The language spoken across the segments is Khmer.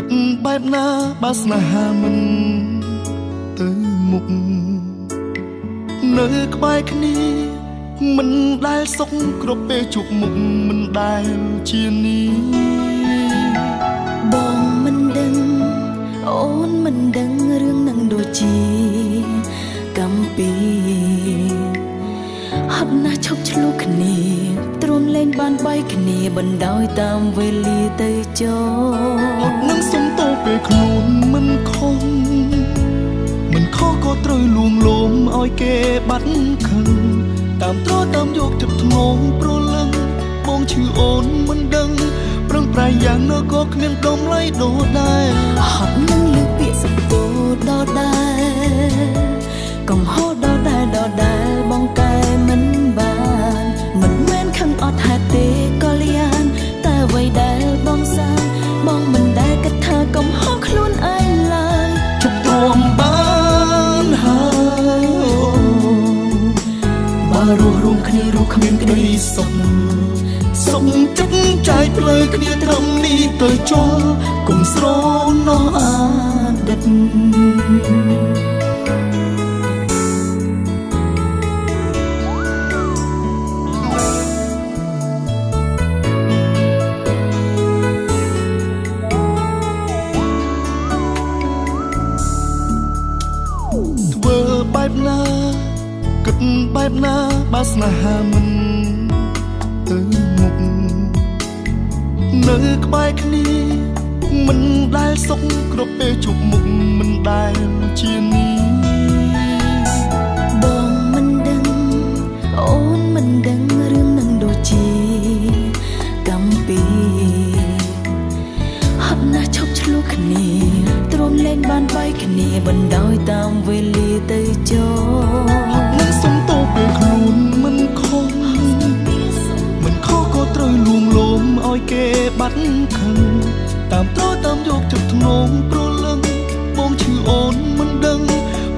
គិតបែបណាបើស្នេហាមិនទៅមុខនៅក្បែរគ្នាមិនដែលសុខគ្រប់ពេលជួបមុខមិនដែលជានេះបងមិនដឹងអូនមិនដឹងរឿងនឹងដូចជាកំពីហត់ណាស់ឈប់ឆ្លោះគ្នាទ្រាំលែងបានបែកគ្នាបណ្ដោយតាមវេលាទៅចោហត់នឹងសុំតោពេលខ្លួនមិនខុសក៏ត្រូវលួងលោមឲ្យគេបាត់ខឹងតាមត្រតាមយកចិត្តធ្ងន់ប្រលឹងបងឈឺអូនមិនដឹងប្រឹងប្រែងយ៉ាងនោះក៏គ្មានដំឡៃដូរដែរហត់នឹងលើពាក្យសម្ពោធដដែលកំហុសដដែលបងកែមិនបានមិនមែនខឹងអត់ហេតុទេក៏លៀនតែអ្វីដែលបងសាបងមិនដែលគិតថាកំហុសខ្លួនឯងឡើយជប់ទ្រាំបានហើយបើរស់រួមគ្នារស់គ្មានក្តីសុខសុខចិត្តចែកផ្លូវគ្នាត្រឹមនេះទៅចោលកុំស្រណោះអាដិតធ្វើបែបណាគិតបែបណាបើស្នេហាមិនទៅមុខនៅក្បែរគ្នាមិនដែលសុខគ្រប់ពេលជួបមុខមិនដែលជានេះបងមិនដឹងអូនមិនដឹងរឿងនឹងដូចជាកំពីហត់ណាស់ឈប់ឆ្លោះគ្នាទ្រាំលែងបានបែកគ្នាបណ្ដោយតាមវេលាទៅចោហត់នឹងសុំតោពេលខ្លួនមិនខុសក៏ត្រូវលួងលោមឲ្យគេបាត់ខឹងតាមត្រតាមយកចិត្តធ្ងន់ប្រលឹងបងឈឺអូនមិនដឹង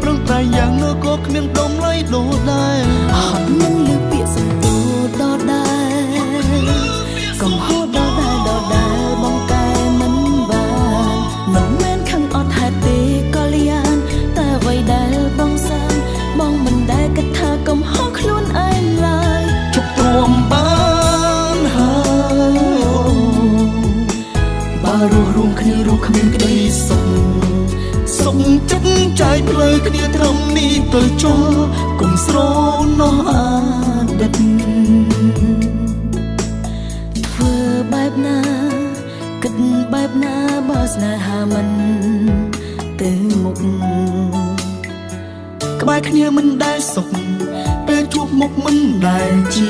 ប្រឹងប្រែងយ៉ាងនោះក៏គ្មានដំឡៃដូរដែរហត់នឹងលើពាក្យសម្ពោធដដែលកំហុសដដែលបងកែមិនបានមិនមែនខឹងអត់ហេតុទេក៏លៀនតែអ្វីដែលបងសាបងមិនដែលគិតថាកំហុសខ្លួនឯងឡើយជប់ទ្រាំបានហើយបើរស់រួមគ្នារស់គ្មានក្តីសុខសុខចិត្តចែកផ្លូវគ្នាត្រឹមនេះទៅចោលកុំស្រណោះអាដិតធ្វើបែបណាគិតបែបណាបើស្នេហាមិនទៅមុខក្បែរគ្នាមិនដែលសុខពេលជួបមុខមិនដែលជា